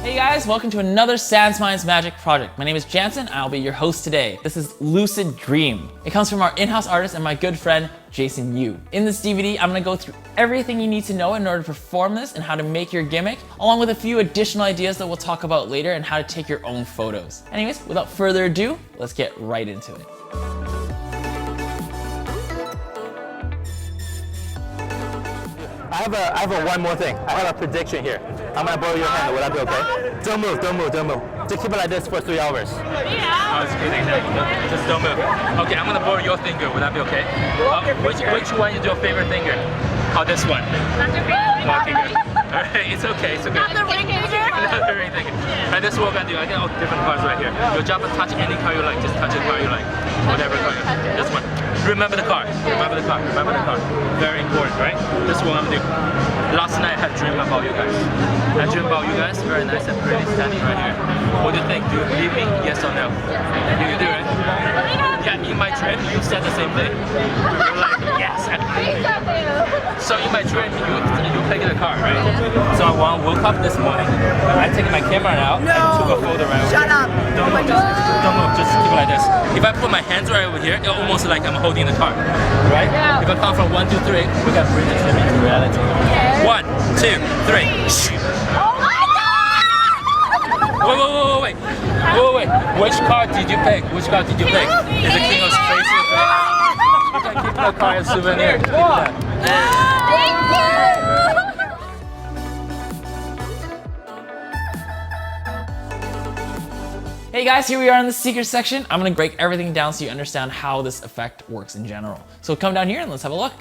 Hey guys, welcome to another Sans Minds Magic project. My name is Jansen, and I'll be your host today. This is Lucid Dream. It comes from our in-house artist and my good friend, Jason Yu. In this DVD, I'm gonna go through everything you need to know in order to perform this and how to make your gimmick, along with a few additional ideas that we'll talk about later and how to take your own photos. Anyways, without further ado, let's get right into it. I have one more thing. I have a prediction here. I'm gonna borrow your hand. Will that be okay? Don't move. Just keep it like this for 3 hours. Yeah. Oh, it's a good example. Just don't move. Okay, I'm gonna borrow your finger. Will that be okay? Which one is your favorite finger? Oh, this one. Not your favorite. Okay, good. All right, it's okay. It's okay. Not the ring finger. Not the ring finger. And this is what we're gonna do. I got all different cards right here. Your job is touch any card you like. Just touch a card you like. Whatever card you like. This one. Remember the card. Remember the card. Remember the card. Very important, right? This is what I'm gonna do. Last night I had a dream about you guys. I dreamed about you guys. Very nice and pretty, standing right here. What do you think? Do you believe me? Yes or no? You do, right? Yeah, in my dream, you said the same thing. You're like, yes. So in my dream, you picked the card, right? So I woke up this morning. I take my camera out and took a photo right over. Shut up. Don't move. Don't move. Just keep it like this. If I put my hands right over here, it's almost like I'm holding the card, right? Yeah. If I count from 1, 2, 3, we can bring this into reality. Okay. 1, 2, 3. Oh my God! Wait. Which card did you pick? Which card did you pick? Is the King of Spades your favorite? You can keep the card as a souvenir. Keep that. Thank you! Hey guys, here we are in the secret section. I'm gonna break everything down so you understand how this effect works in general. So come down here and let's have a look.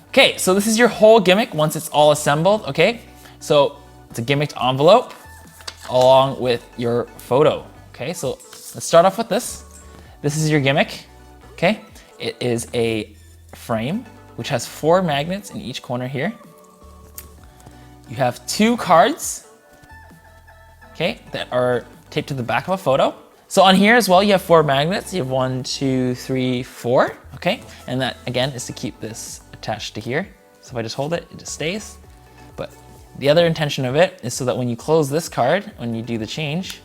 Okay, so this is your whole gimmick once it's all assembled, okay? So it's a gimmicked envelope along with your photo, okay? So let's start off with this. This is your gimmick, okay? It is a frame which has 4 magnets in each corner here. You have 2 cards, okay, that are taped to the back of a photo. So on here as well, you have 4 magnets. You have 1, 2, 3, 4, okay? And that, again, is to keep this attached to here. So if I just hold it, it just stays. But the other intention of it is so that when you close this card, when you do the change,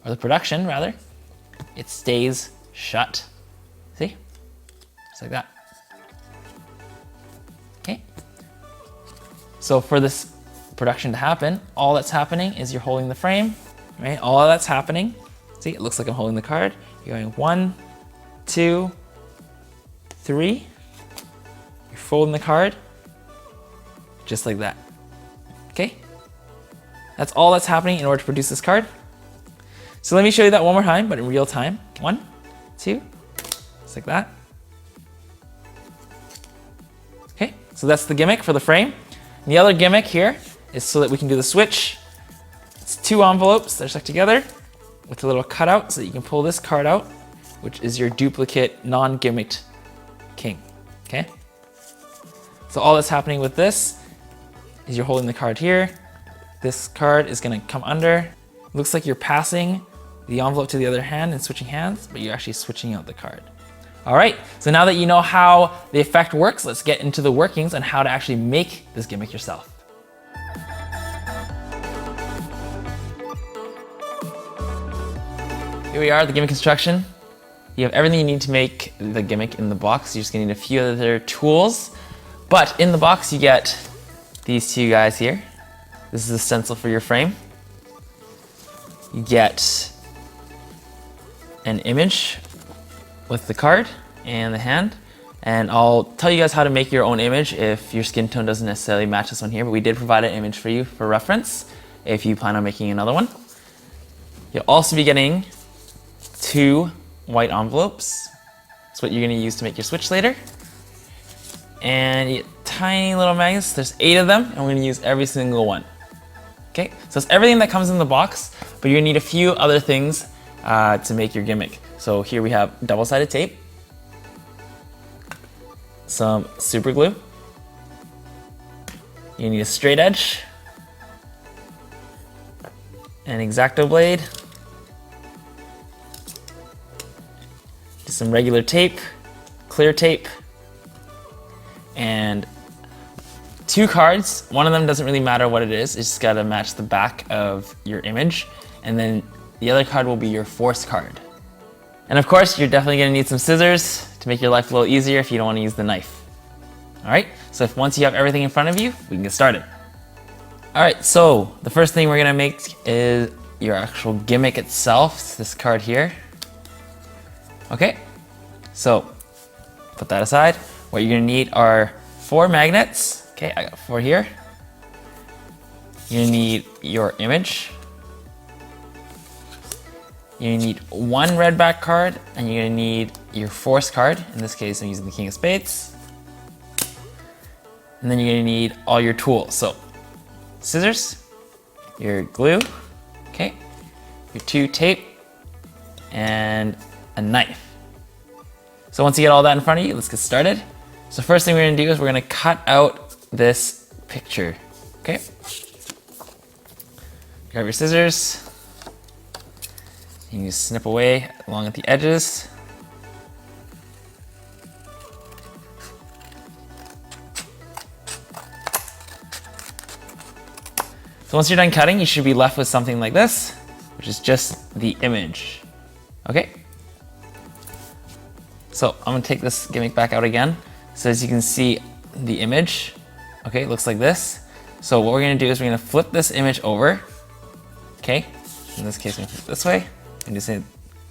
or the production rather, it stays shut. See? Just like that. Okay? So for this production to happen, all that's happening is you're holding the frame, right? All that's happening. See, it looks like I'm holding the card. You're going 1, 2, 3. You're folding the card, just like that. Okay? That's all that's happening in order to produce this card. So let me show you that one more time, but in real time. 1, 2, just like that. Okay, so that's the gimmick for the frame. And the other gimmick here is so that we can do the switch. It's 2 envelopes that are stuck together with a little cutout so that you can pull this card out, which is your duplicate non-gimmicked king, okay? So all that's happening with this is you're holding the card here. This card is gonna come under. Looks like you're passing the envelope to the other hand and switching hands, but you're actually switching out the card. All right, so now that you know how the effect works, let's get into the workings on how to actually make this gimmick yourself. Here we are, the gimmick construction. You have everything you need to make the gimmick in the box. You're just gonna need a few other tools. But in the box, you get these 2 guys here. This is a stencil for your frame. You get an image with the card and the hand. And I'll tell you guys how to make your own image if your skin tone doesn't necessarily match this one here, but we did provide an image for you for reference if you plan on making another one. You'll also be getting 2 white envelopes. That's what you're gonna use to make your switch later. And you get tiny little magnets. There's 8 of them, and we're gonna use every single one. Okay, so it's everything that comes in the box, but you're gonna need a few other things to make your gimmick. So here we have double-sided tape, some super glue, you need a straight edge, an X-Acto blade, some regular tape, clear tape, and 2 cards. One of them doesn't really matter what it is. It's just gotta match the back of your image. And then the other card will be your force card. And of course, you're definitely gonna need some scissors to make your life a little easier if you don't wanna use the knife. All right, so once you have everything in front of you, we can get started. All right, so the first thing we're gonna make is your actual gimmick itself. It's this card here. Okay, so put that aside. What you're gonna need are 4 magnets. Okay, I got 4 here. You're gonna need your image. You're gonna need 1 red back card, and you're gonna need your force card. In this case, I'm using the King of Spades. And then you're gonna need all your tools. So scissors, your glue, okay, your 2 tape, and a knife. So once you get all that in front of you, let's get started. So first thing we're gonna do is we're gonna cut out this picture, okay? Grab your scissors, and you snip away along at the edges. So once you're done cutting, you should be left with something like this, which is just the image, okay? So I'm gonna take this gimmick back out again. So as you can see, the image, okay, looks like this. So what we're gonna do is we're gonna flip this image over, okay? In this case, we're gonna flip it this way, and just say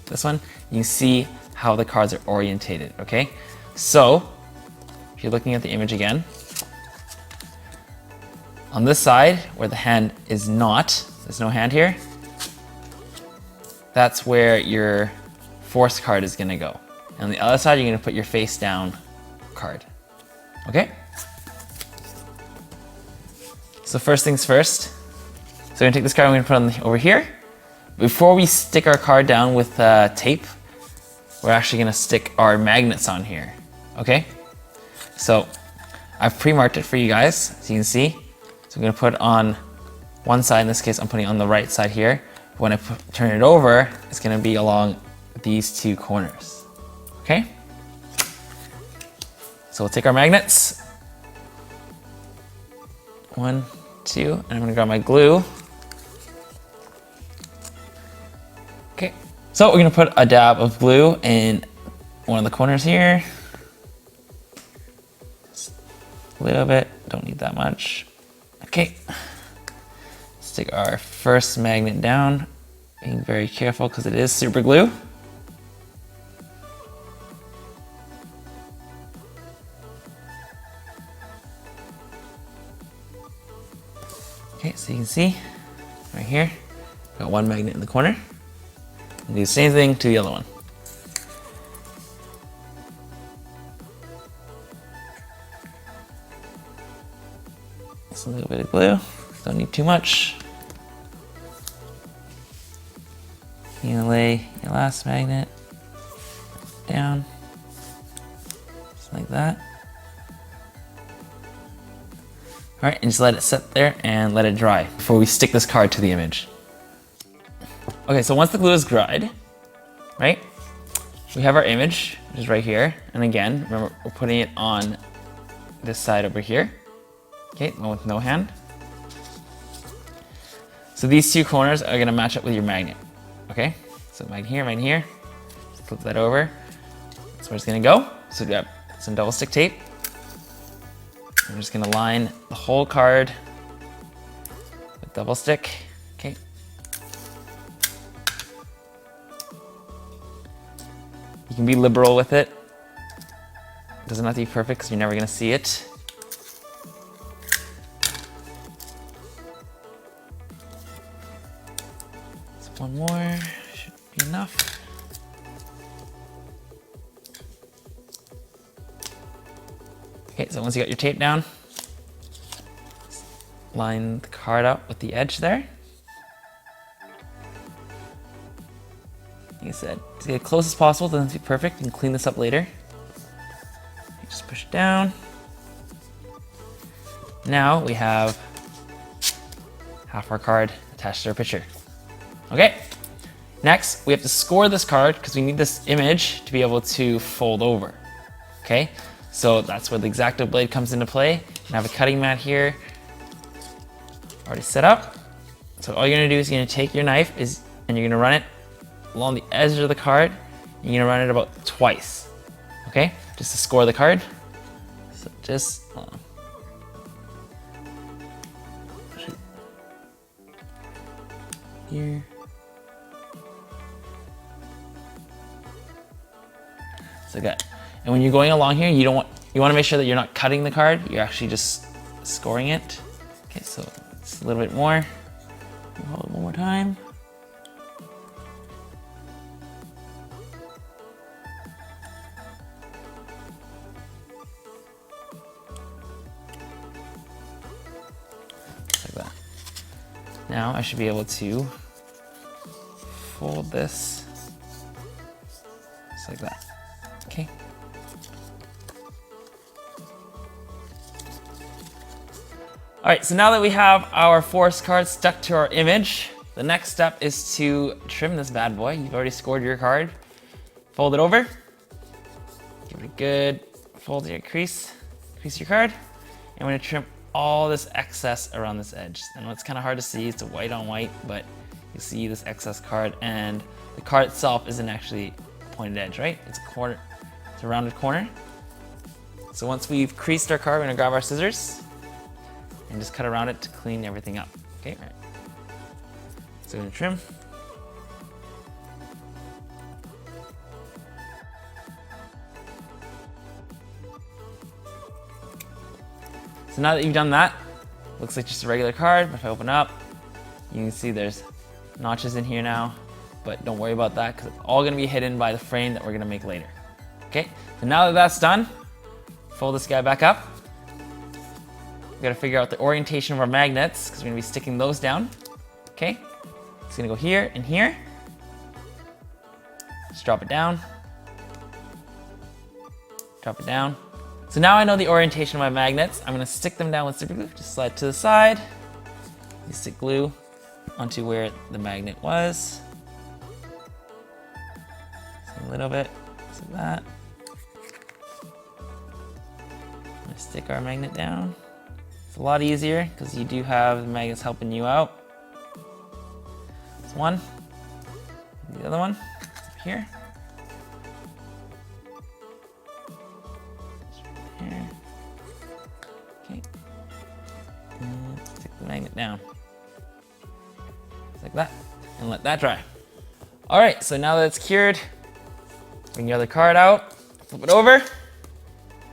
this one. You can see how the cards are orientated, okay? So if you're looking at the image again, on this side, where the hand is not, there's no hand here, that's where your force card is gonna go. And on the other side, you're gonna put your face down card, okay? So first things first, so we're gonna take this card, we're gonna put it over here. Before we stick our card down with tape, we're actually gonna stick our magnets on here, okay? So I've pre-marked it for you guys, as you can see. So I'm gonna put it on one side. In this case, I'm putting it on the right side here. When I turn it over, it's gonna be along these 2 corners, okay? So we'll take our magnets. 1, 2, and I'm gonna grab my glue. Okay, so we're gonna put a dab of glue in one of the corners here. Just a little bit, don't need that much. Okay, stick our first magnet down, being very careful because it is super glue. Okay, so you can see right here, got 1 magnet in the corner. And do the same thing to the other one. Just a little bit of glue, don't need too much. You're gonna lay your last magnet down, just like that. All right, and just let it sit there and let it dry before we stick this card to the image. Okay, so once the glue is dried, right, we have our image, which is right here. And again, remember, we're putting it on this side over here. Okay, the one with no hand. So these 2 corners are gonna match up with your magnet, okay? So magnet here, flip that over. That's where it's gonna go. So grab some double stick tape. I'm just gonna line the whole card with double stick, okay? You can be liberal with it. It doesn't have to be perfect because you're never gonna see it. Just 1 more, should be enough. Okay, so once you got your tape down, line the card out with the edge there. Like I said, just get as close as possible, doesn't have to be perfect, you can clean this up later. You just push it down. Now we have half our card attached to our picture. Okay, next we have to score this card because we need this image to be able to fold over. Okay, so that's where the X-Acto blade comes into play. I have a cutting mat here already set up. So all you're gonna do is you're gonna take your knife and you're gonna run it along the edge of the card. You're gonna run it about twice, okay? Just to score the card. So just, here. So like that. And when you're going along here, you want to make sure that you're not cutting the card. You're actually just scoring it. Okay, so it's a little bit more. Hold it one more time. Just like that. Now I should be able to fold this just like that. Okay. All right, so now that we have our forest card stuck to our image, the next step is to trim this bad boy. You've already scored your card. Fold it over. Give it a good fold to your crease your card. And we're gonna trim all this excess around this edge. I know it's kind of hard to see, it's a white on white, but you see this excess card, and the card itself isn't actually a pointed edge, right? It's a corner, it's a rounded corner. So once we've creased our card, we're gonna grab our scissors and just cut around it to clean everything up. Okay, right. So we're gonna trim. So now that you've done that, looks like just a regular card, but if I open up, you can see there's notches in here now, but don't worry about that because it's all gonna be hidden by the frame that we're gonna make later. Okay, so now that that's done, fold this guy back up. We gotta figure out the orientation of our magnets because we're gonna be sticking those down. Okay, it's gonna go here and here. Just drop it down. Drop it down. So now I know the orientation of my magnets. I'm gonna stick them down with super glue. Just slide to the side. You stick glue onto where the magnet was. So a little bit, just like that. I'm gonna stick our magnet down. It's a lot easier because you do have the magnets helping you out. That's one. The other one up here. Here. Okay. And stick the magnet down. Just like that. And let that dry. All right, so now that it's cured, bring your other card out, flip it over.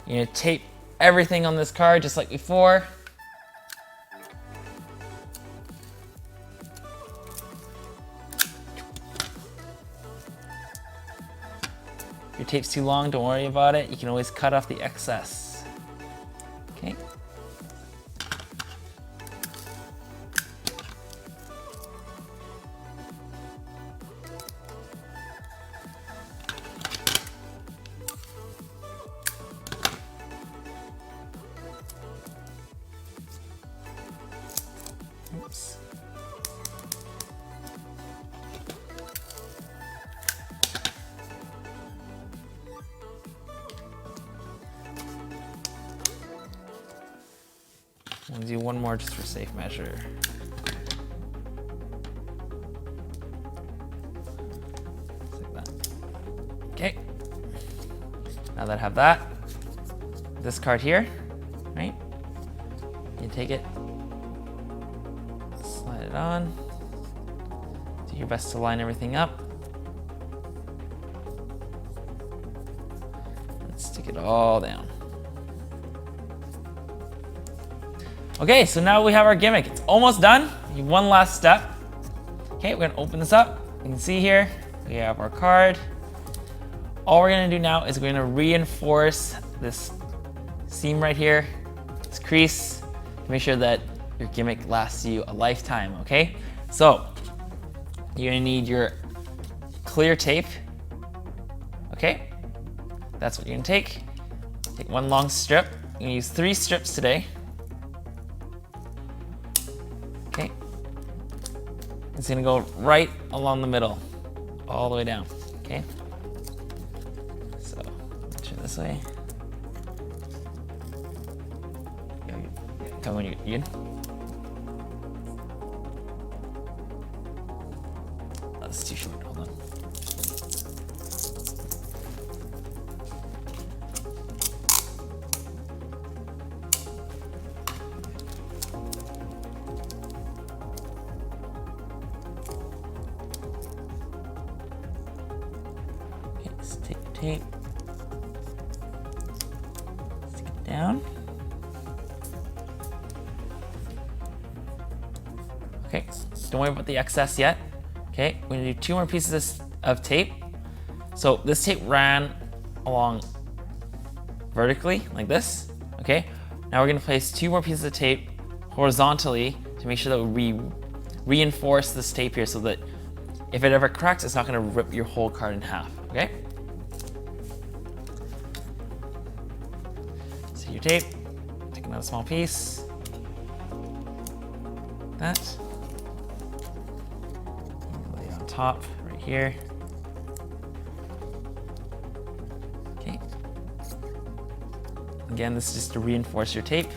You're gonna tape everything on this card just like before. If your tape's too long, don't worry about it. You can always cut off the excess. Okay. Oops. We'll do one more just for safe measure. Just like that. Okay. Now that I have that, this card here, right? You take it, slide it on, do your best to line everything up, and stick it all down. Okay, so now we have our gimmick. It's almost done. We have one last step. Okay, we're gonna open this up. You can see here, we have our card. All we're gonna do now is we're gonna reinforce this seam right here, this crease, to make sure that your gimmick lasts you a lifetime, okay? So, you're gonna need your clear tape, okay? That's what you're gonna take. Take one long strip. You're gonna use 3 strips today. Okay. It's gonna go right along the middle, all the way down, okay? So, turn this way. You have your Tell me when you're good. That's too short. Hold on. Okay, let's take your tape. Stick it down. Okay, don't worry about the excess yet. Okay, we're gonna do 2 more pieces of tape. So this tape ran along vertically like this, okay? Now we're gonna place 2 more pieces of tape horizontally to make sure that we reinforce this tape here so that if it ever cracks, it's not gonna rip your whole card in half, okay? So your tape, take another small piece, like that. Top right here. Okay. Again, this is just to reinforce your tape.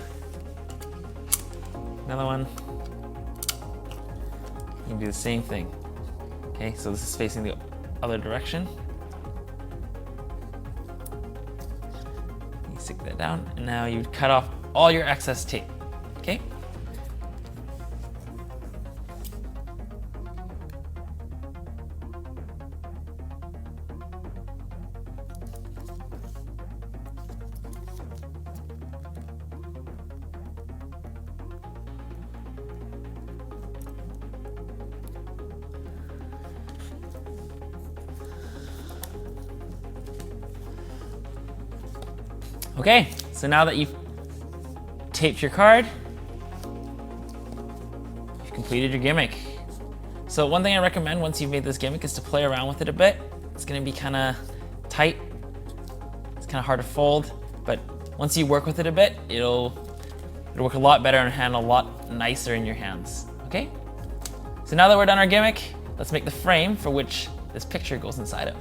Another one. You can do the same thing. Okay, so this is facing the other direction. You stick that down, and now you cut off all your excess tape. Okay. Okay, so now that you've taped your card, you've completed your gimmick. So one thing I recommend once you've made this gimmick is to play around with it a bit. It's gonna be kind of tight. It's kind of hard to fold, but once you work with it a bit, it'll work a lot better and handle a lot nicer in your hands, okay? So now that we're done our gimmick, let's make the frame for which this picture goes inside of.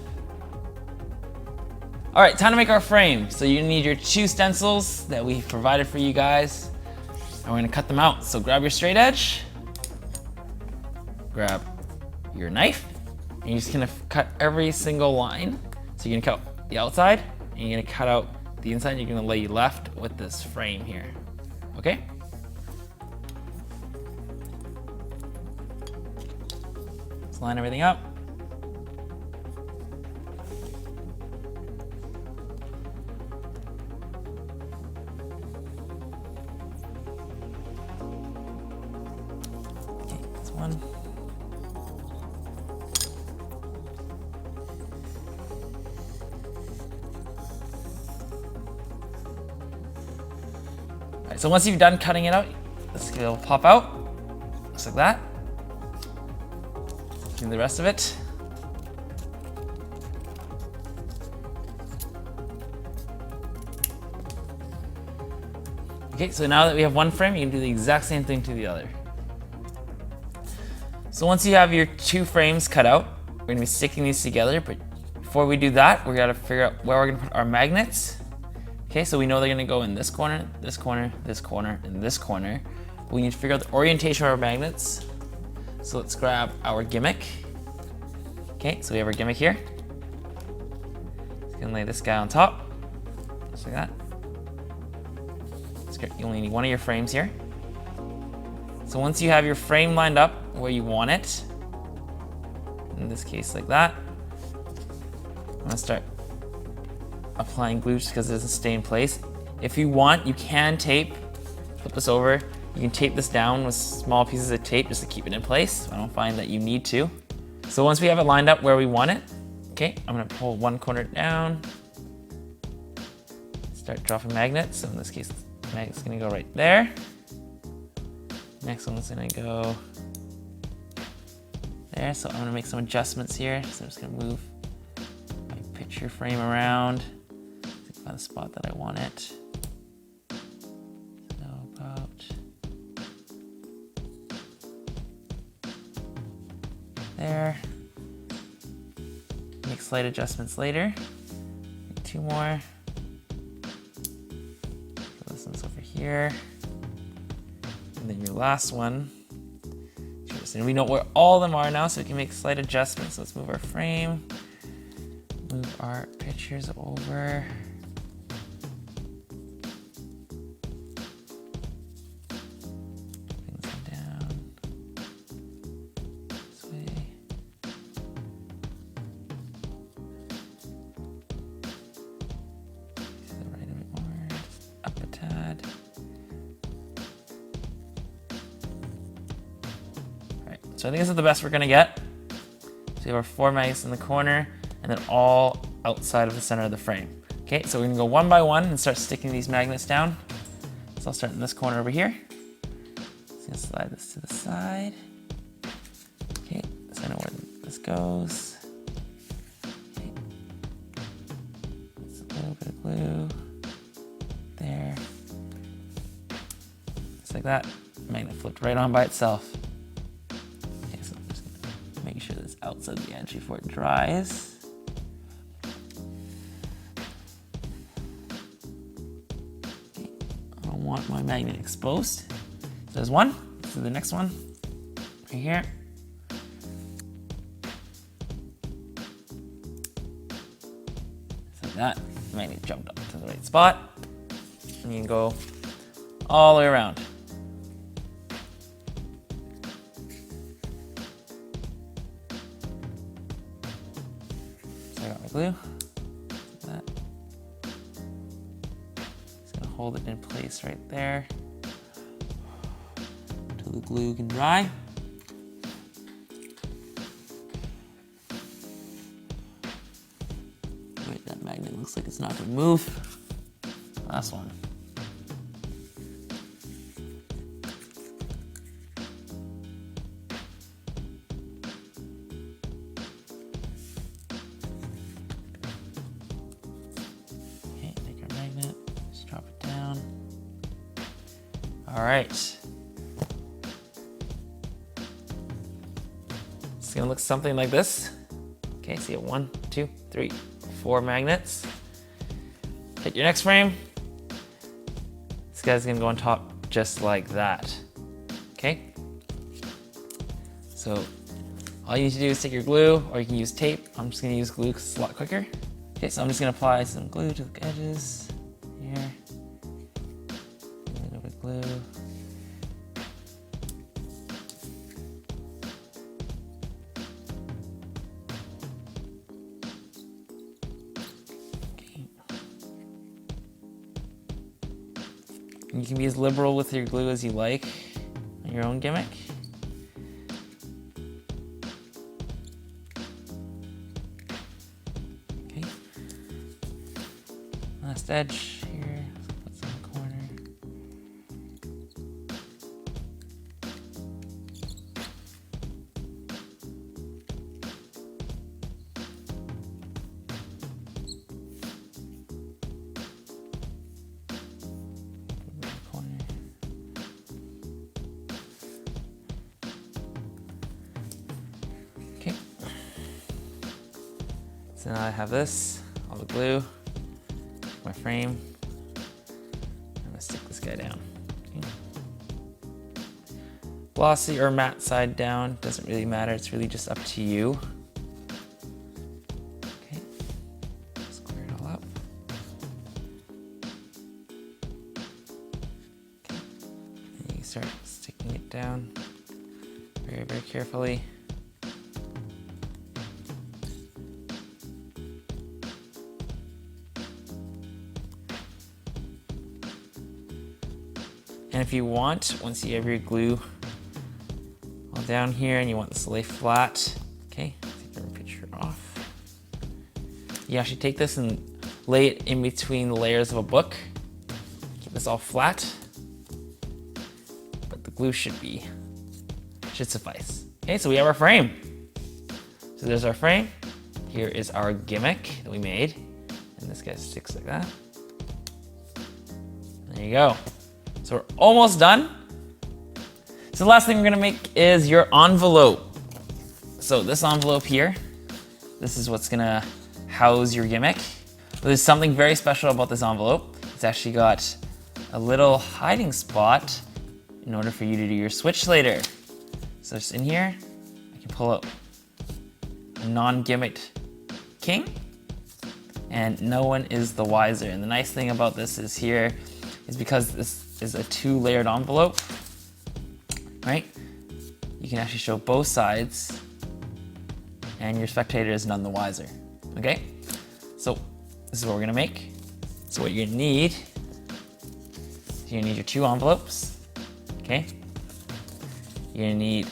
All right, time to make our frame. So you need your 2 stencils that we provided for you guys, and we're gonna cut them out. So grab your straight edge, grab your knife, and you're just gonna cut every single line. So you're gonna cut the outside, and you're gonna cut out the inside, and you're gonna lay left with this frame here, okay? Let's line everything up. One. All right, so once you've done cutting it out, this will pop out, just like that. Do the rest of it. Okay, so now that we have one frame, you can do the exact same thing to the other. So once you have your 2 frames cut out, we're gonna be sticking these together, but before we do that, we gotta figure out where we're gonna put our magnets. Okay, so we know they're gonna go in this corner, this corner, this corner, and this corner. We need to figure out the orientation of our magnets. So let's grab our gimmick. Okay, so we have our gimmick here. Just gonna lay this guy on top, just like that. You only need one of your frames here. So once you have your frame lined up where you want it, in this case like that, I'm gonna start applying glue just because it doesn't stay in place. If you want, you can tape, flip this over, you can tape this down with small pieces of tape just to keep it in place. I don't find that you need to. So once we have it lined up where we want it, okay, I'm gonna pull one corner down, start dropping magnets. So in this case, the magnet's gonna go right there. Next one's gonna go there. So I'm gonna make some adjustments here. So I'm just gonna move my picture frame around to find the spot that I want it. So about there. Make slight adjustments later. Make 2 more. So this one's over here. last one. And we know where all of them are now, so we can make slight adjustments. So let's move our frame, move our pictures over. Bring them down this way. To the right a bit more, up a tad. So I think this is the best we're gonna get. So we have our 4 magnets in the corner and then all outside of the center of the frame. Okay, so we're gonna go one by one and start sticking these magnets down. So I'll start in this corner over here. Just gonna slide this to the side. Okay, so I know where this goes. Okay. Just a little bit of glue. There. Just like that. Magnet flipped right on by itself. Make sure this outside the edge before it dries. Okay. I don't want my magnet exposed. So there's one. Let's do the next one right here. Just like that. The magnet jumped up to the right spot. And you can go all the way around. Glue. That. Just gonna hold it in place right there until the glue can dry. Wait, that magnet looks like it's not gonna move. Last one. All right. It's gonna look something like this. Okay, so you have 1, 2, 3, 4 magnets. Hit your next frame. This guy's gonna go on top just like that. Okay? So all you need to do is take your glue, or you can use tape. I'm just gonna use glue because it's a lot quicker. Okay, so I'm just gonna apply some glue to the edges here. A little bit of glue. You can be as liberal with your glue as you like on your own gimmick. Okay. Last edge here. Let's put some in the corner. Okay. So now I have this, all the glue, my frame. I'm gonna stick this guy down. Okay. Glossy or matte side down, doesn't really matter, it's really just up to you. Okay, square it all up. Okay, and you start sticking it down very, very carefully. And if you want, once you have your glue all down here and you want this to lay flat, okay, take your picture off. You actually take this and lay it in between the layers of a book. Keep this all flat, but the glue should suffice. Okay, so we have our frame. So there's our frame. Here is our gimmick that we made. And this guy sticks like that. There you go. So we're almost done. So the last thing we're gonna make is your envelope. So this envelope here, this is what's gonna house your gimmick. But there's something very special about this envelope. It's actually got a little hiding spot in order for you to do your switch later. So just in here, I can pull out a non-gimmicked king, and no one is the wiser. And the nice thing about this is here is because this is a 2-layered envelope, right? You can actually show both sides, and your spectator is none the wiser, okay? So this is what we're gonna make. So what you're gonna need, you're gonna need your 2 envelopes, okay? You're gonna need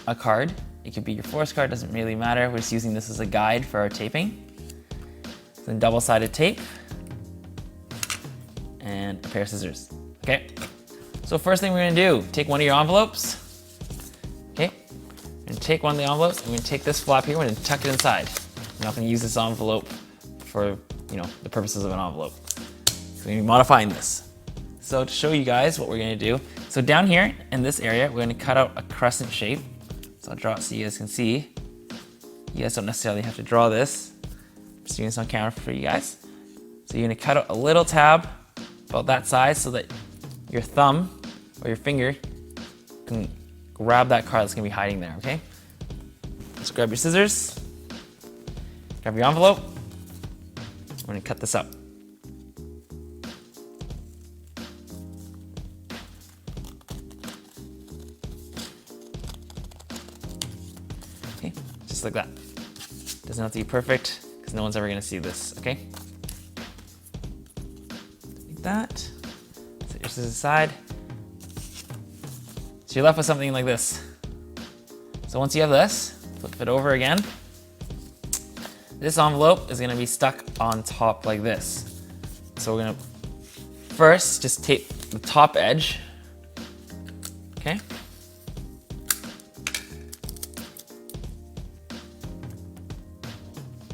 a card. It could be your force card, doesn't really matter. We're just using this as a guide for our taping. Then double-sided tape and a pair of scissors, okay? So first thing we're gonna do, take one of your envelopes, okay? And take one of the envelopes, and we're gonna take this flap here, we're gonna tuck it inside. We're not gonna use this envelope for, the purposes of an envelope. So we're gonna be modifying this. So to show you guys what we're gonna do, so down here in this area, we're gonna cut out a crescent shape. So I'll draw it so you guys can see. You guys don't necessarily have to draw this. I'm just doing this on camera for you guys. So you're gonna cut out a little tab about that size so that your thumb or your finger can grab that card that's gonna be hiding there, okay? Just grab your scissors, grab your envelope. We're gonna cut this up. Okay, just like that. Doesn't have to be perfect because no one's ever gonna see this, okay? Like that. Set your scissors aside. So you're left with something like this. So once you have this, flip it over again. This envelope is gonna be stuck on top like this. So we're gonna first just tape the top edge, okay?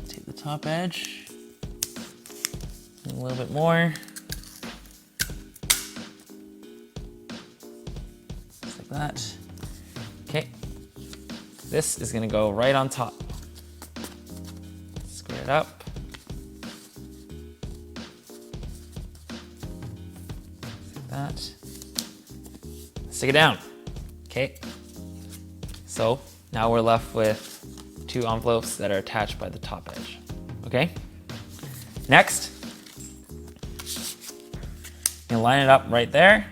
Tape the top edge, and a little bit more. Just like that. Okay, this is gonna go right on top. Square it up. Like that. Stick it down. Okay. So now we're left with 2 envelopes that are attached by the top edge. Okay? Next, you can line it up right there.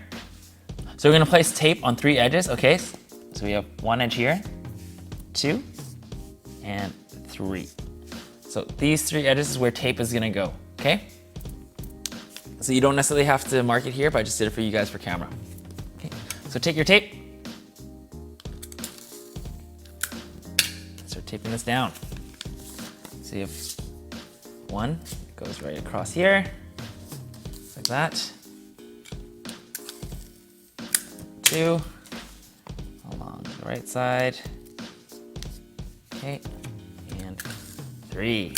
So we're gonna place tape on 3 edges, okay? So we have 1 edge here, 2, and 3. So these 3 edges is where tape is gonna go, okay? So you don't necessarily have to mark it here, but I just did it for you guys for camera. Okay, so take your tape. Start taping this down. So you have 1, it goes right across here, like that. 2, along the right side. Okay, and 3.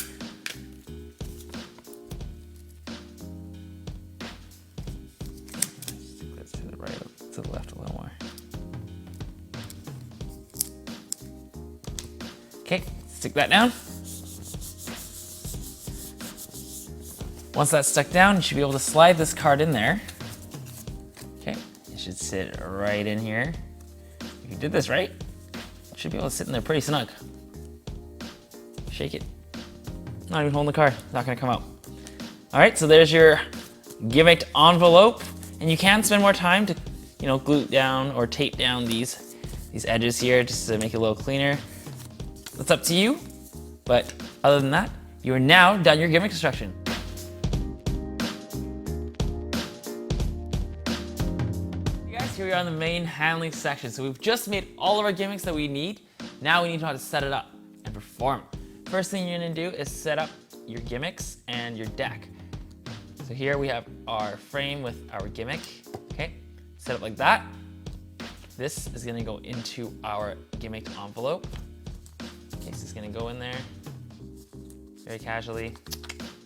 Stick this to the right, to the left a little more. Okay, stick that down. Once that's stuck down, you should be able to slide this card in there. Okay, it should sit right in here. If you did this right, it should be able to sit in there pretty snug. Shake it. Not even holding the card, not gonna come out. All right, so there's your gimmicked envelope, and you can spend more time to, glue down or tape down these edges here just to make it a little cleaner. That's up to you, but other than that, you are now done your gimmick construction. Hey guys, here we are in the main handling section. So we've just made all of our gimmicks that we need. Now we need to know how to set it up and perform. First thing you're gonna do is set up your gimmicks and your deck. So here we have our frame with our gimmick, okay? Set up like that. This is gonna go into our gimmicked envelope. Okay, so it's gonna go in there very casually,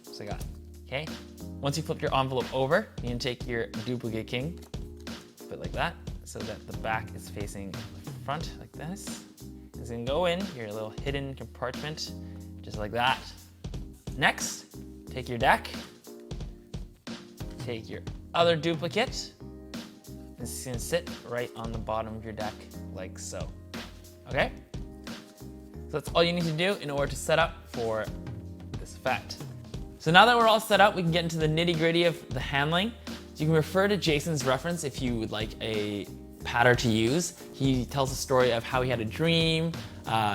just like that, okay? Once you flip your envelope over, you can take your duplicate king, put it like that, so that the back is facing the front like this. It's gonna go in your little hidden compartment, just like that. Next, take your deck, take your other duplicate, It's just gonna sit right on the bottom of your deck like so, okay? So that's all you need to do in order to set up for this effect. So now that we're all set up, we can get into the nitty-gritty of the handling. So you can refer to Jason's reference if you would like a pattern to use. He tells a story of how he had a dream,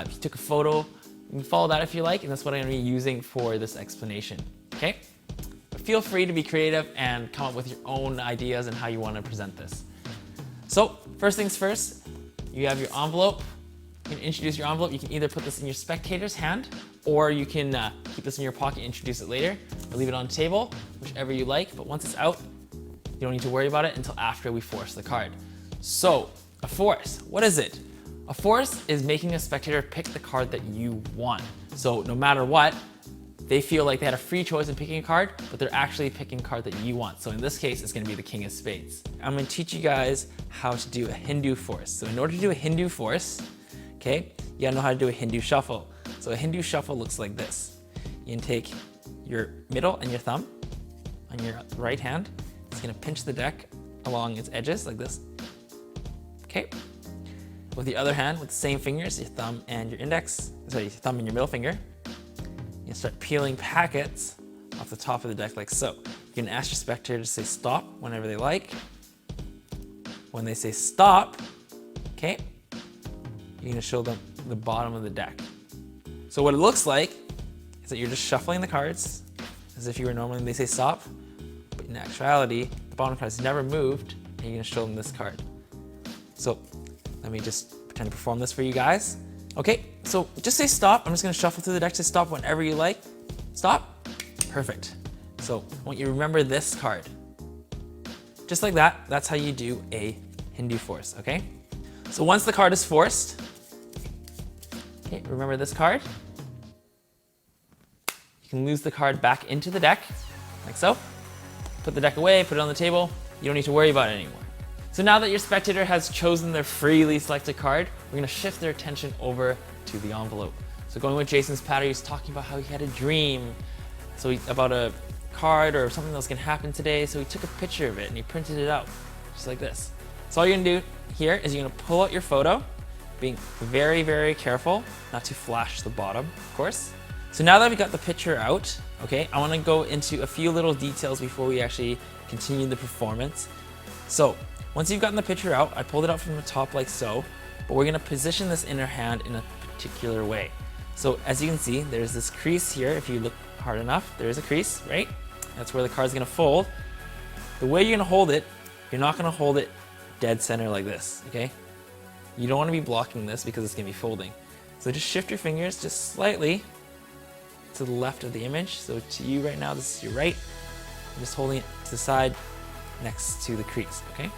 he took a photo. You can follow that if you like, and that's what I'm gonna be using for this explanation, okay? But feel free to be creative and come up with your own ideas and how you wanna present this. So first things first, you have your envelope. You can introduce your envelope. You can either put this in your spectator's hand, or you can keep this in your pocket and introduce it later, or leave it on the table, whichever you like. But once it's out, you don't need to worry about it until after we force the card. So, a force, what is it? A force is making a spectator pick the card that you want. So no matter what, they feel like they had a free choice in picking a card, but they're actually picking a card that you want. So in this case, it's gonna be the King of Spades. I'm gonna teach you guys how to do a Hindu force. So in order to do a Hindu force, okay, you gotta know how to do a Hindu shuffle. So a Hindu shuffle looks like this. You can take your middle and your thumb on your right hand. It's gonna pinch the deck along its edges like this. Okay. With the other hand, with the same fingers, your thumb and your your thumb and your middle finger, you start peeling packets off the top of the deck like so. You can ask your spectator to say stop whenever they like. When they say stop, okay, you're gonna show them the bottom of the deck. So what it looks like is that you're just shuffling the cards as if you were normally when they say stop, but in actuality, the bottom card has never moved, and you're gonna show them this card. So let me just pretend to perform this for you guys. Okay, so just say stop. I'm just gonna shuffle through the deck, say stop whenever you like. Stop, perfect. So I want you to remember this card. Just like that, that's how you do a Hindu force, okay? So once the card is forced, okay, remember this card. You can lose the card back into the deck, like so. Put the deck away, put it on the table. You don't need to worry about it anymore. So now that your spectator has chosen their freely selected card, we're gonna shift their attention over to the envelope. So going with Jason's pattern, he's talking about how he had a dream. So about a card or something that was gonna happen today. So he took a picture of it and he printed it out, just like this. So all you're gonna do here is you're gonna pull out your photo, being very, very careful not to flash the bottom, of course. So now that we got the picture out, okay, I wanna go into a few little details before we actually continue the performance. So once you've gotten the picture out, I pulled it out from the top like so, but we're gonna position this inner hand in a particular way. So as you can see, there's this crease here. If you look hard enough, there's a crease, right? That's where the card's gonna fold. The way you're gonna hold it, you're not gonna hold it dead center like this, okay? You don't wanna be blocking this because it's gonna be folding. So just shift your fingers just slightly to the left of the image. So to you right now, this is your right. I'm just holding it to the side next to the crease, okay?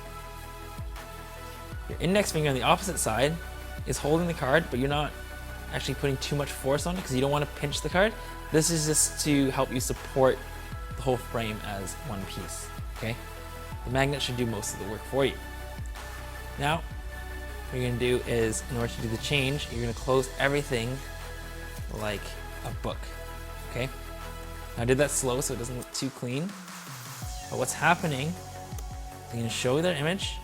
Your index finger on the opposite side is holding the card, but you're not actually putting too much force on it because you don't want to pinch the card. This is just to help you support the whole frame as one piece, okay? The magnet should do most of the work for you. Now, what you're gonna do is, in order to do the change, you're gonna close everything like a book, okay? Now I did that slow so it doesn't look too clean, but what's happening, I'm gonna show their image,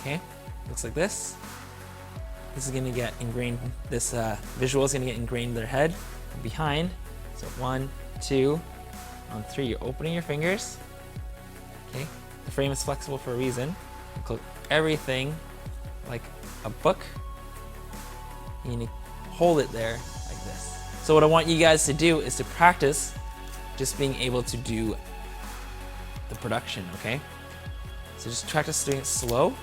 okay? Looks like this. This is gonna get ingrained, this visual is gonna get ingrained in their head from behind. So 1, 2, on 3, you're opening your fingers, okay? The frame is flexible for a reason. You close everything like a book. And you need to hold it there like this. So what I want you guys to do is to practice just being able to do the production, okay? So just practice doing it slow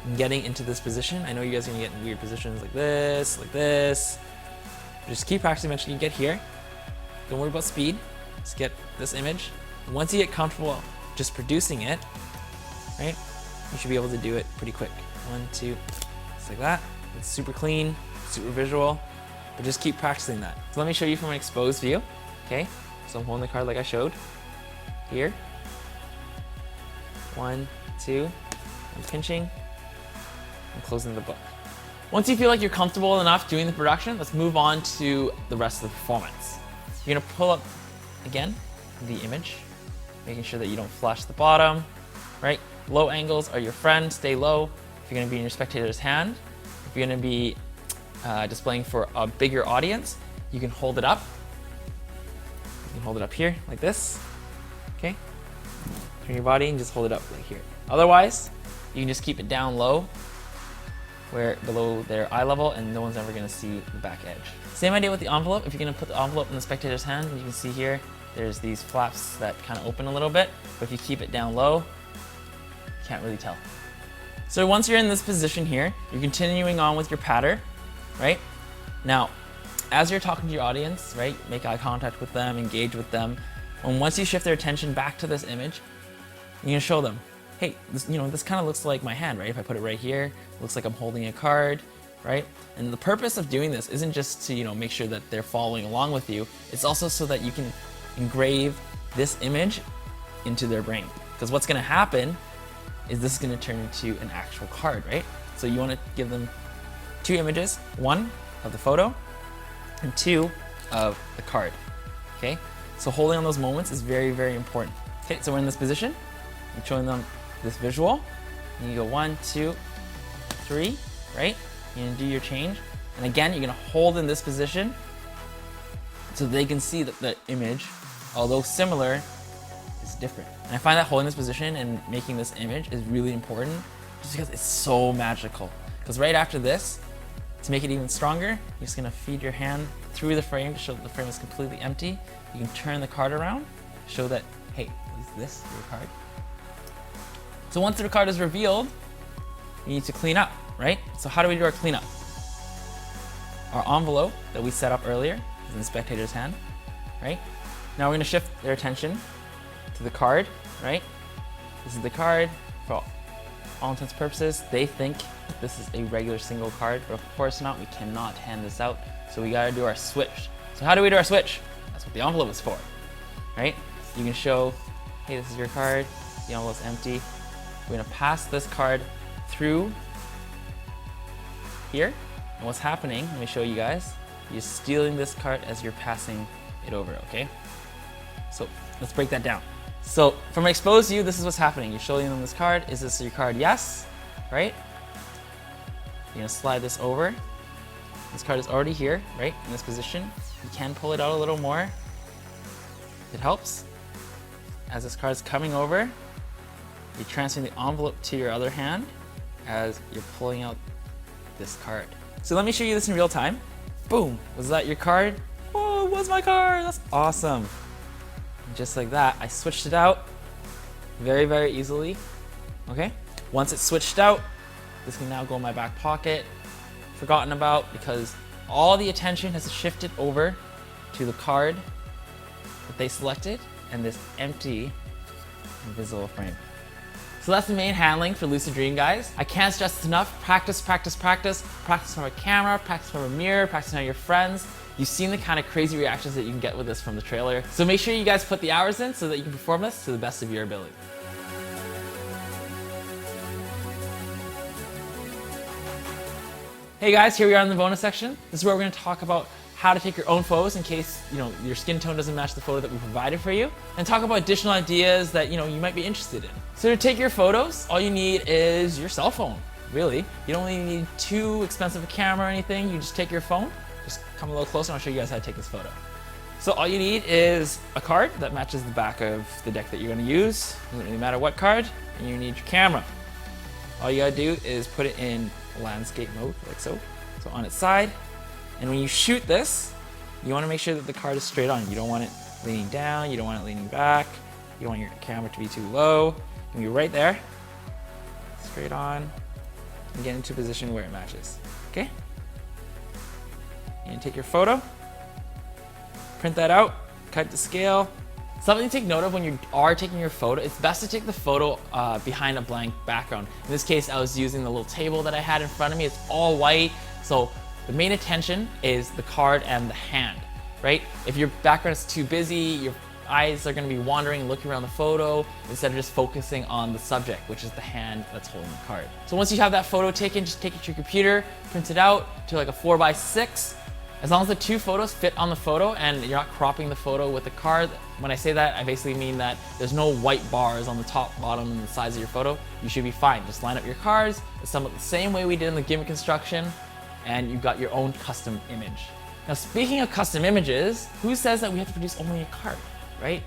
and getting into this position. I know you guys are gonna get in weird positions like this, like this. But just keep practicing. Eventually you get here. Don't worry about speed. Just get this image. And once you get comfortable just producing it, right? You should be able to do it pretty quick. 1, 2, just like that. It's super clean, super visual, but just keep practicing that. So let me show you from an exposed view, okay? So I'm holding the card like I showed here. 1, 2, I'm pinching, I'm closing the book. Once you feel like you're comfortable enough doing the production, let's move on to the rest of the performance. You're gonna pull up, again, the image, making sure that you don't flash the bottom, right? Low angles are your friend, stay low. If you're gonna be in your spectator's hand, if you're gonna be displaying for a bigger audience, you can hold it up. You can hold it up here like this, okay? Turn your body and just hold it up like here. Otherwise, you can just keep it down low, where below their eye level, and no one's ever gonna see the back edge. Same idea with the envelope. If you're gonna put the envelope in the spectator's hand, you can see here, there's these flaps that kind of open a little bit, but if you keep it down low, you can't really tell. So once you're in this position here, you're continuing on with your patter, right? Now, as you're talking to your audience, right, make eye contact with them, engage with them, and once you shift their attention back to this image, you're gonna show them, hey, this kind of looks like my hand, right? If I put it right here, it looks like I'm holding a card, right? And the purpose of doing this isn't just to, make sure that they're following along with you. It's also so that you can engrave this image into their brain. Because what's gonna happen is this is gonna turn into an actual card, right? So you wanna give them 2 images, 1 of the photo and 2 of the card, okay? So holding on those moments is very, very important. Okay, so we're in this position. I'm showing them this visual. And you go 1, 2, 3, right? You're gonna do your change. And again, you're gonna hold in this position so they can see that the image, although similar, is different. And I find that holding this position and making this image is really important just because it's so magical. Because right after this, to make it even stronger, you're just gonna feed your hand through the frame to show that the frame is completely empty. You can turn the card around, show that, hey, is this your card? So once the card is revealed, you need to clean up, right? So how do we do our cleanup? Our envelope that we set up earlier is in the spectator's hand, right? Now we're gonna shift their attention to the card, right? This is the card. For all intents and purposes, they think this is a regular single card, but of course not. We cannot hand this out, so we gotta do our switch. So how do we do our switch? That's what the envelope is for, right? You can show, hey, this is your card, the envelope's empty. We're gonna pass this card through here, and what's happening, let me show you guys, you're stealing this card as you're passing it over, okay? So let's break that down. So from an exposed view, this is what's happening. You're showing them this card. Is this your card? Yes, right? You're gonna slide this over. This card is already here, right, in this position. You can pull it out a little more. It helps. As this card is coming over, you're transferring the envelope to your other hand as you're pulling out this card. So let me show you this in real time. Boom, was that your card? Oh, it was my card, that's awesome. And just like that, I switched it out very, very easily, okay? Once it's switched out, this can now go in my back pocket, forgotten about, because all the attention has shifted over to the card that they selected and this empty invisible frame. So that's the main handling for lucid dream, guys. I can't stress this enough. Practice, practice, practice. Practice from a camera, practice from a mirror, practice on your friends. You've seen the kind of crazy reactions that you can get with this from the trailer. So make sure you guys put the hours in so that you can perform this to the best of your ability. Hey guys, here we are in the bonus section. This is where we're going to talk about how to take your own photos in case your skin tone doesn't match the photo that we provided for you, and talk about additional ideas that you might be interested in. So to take your photos, all you need is your cell phone. Really, you don't really need too expensive a camera or anything. You just take your phone. Just come a little closer, and I'll show you guys how to take this photo. So all you need is a card that matches the back of the deck that you're going to use. Doesn't really matter what card, and you need your camera. All you gotta do is put it in landscape mode, like so. So on its side. And when you shoot this, you want to make sure that the card is straight on. You don't want it leaning down, you don't want it leaning back, you don't want your camera to be too low. You can be right there, straight on, and get into a position where it matches, okay? And take your photo, print that out, cut to scale. Something to take note of when you are taking your photo, it's best to take the photo behind a blank background. In this case, I was using the little table that I had in front of me. It's all white, so the main attention is the card and the hand, right? If your background is too busy, your eyes are gonna be wandering, looking around the photo, instead of just focusing on the subject, which is the hand that's holding the card. So once you have that photo taken, just take it to your computer, print it out to like a 4x6, As long as the two photos fit on the photo and you're not cropping the photo with the card. When I say that, I basically mean that there's no white bars on the top, bottom, and the sides of your photo. You should be fine. Just line up your cards, assemble it the same way we did in the gimmick construction, and you've got your own custom image. Now, speaking of custom images, who says that we have to produce only a card, right?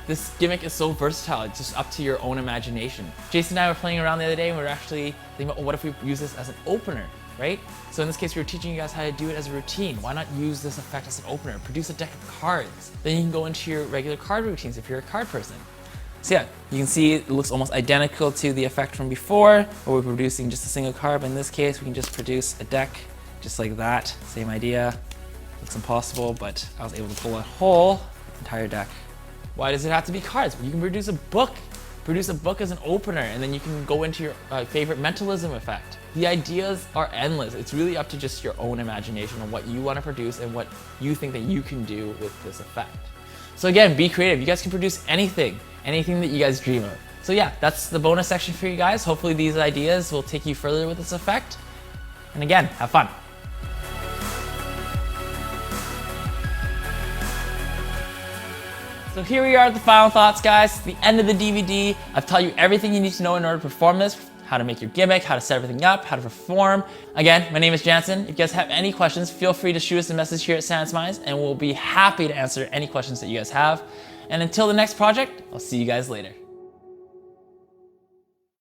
This gimmick is so versatile, it's just up to your own imagination. Jason and I were playing around the other day and we were actually thinking about, what if we use this as an opener, right? So in this case, we were teaching you guys how to do it as a routine. Why not use this effect as an opener? Produce a deck of cards. Then you can go into your regular card routines if you're a card person. So yeah, you can see it looks almost identical to the effect from before, where we're producing just a single card, but in this case, we can just produce a deck just like that. Same idea. Looks impossible, but I was able to pull a whole entire deck. Why does it have to be cards? You can produce a book. Produce a book as an opener, and then you can go into your favorite mentalism effect. The ideas are endless. It's really up to just your own imagination on what you want to produce and what you think that you can do with this effect. So again, be creative. You guys can produce anything that you guys dream of. So yeah, that's the bonus section for you guys. Hopefully these ideas will take you further with this effect. And again, have fun. So here we are at the final thoughts, guys. The end of the DVD. I've taught you everything you need to know in order to perform this, how to make your gimmick, how to set everything up, how to perform. Again, my name is Jansen. If you guys have any questions, feel free to shoot us a message here at Sans Minds, and we'll be happy to answer any questions that you guys have. And until the next project, I'll see you guys later.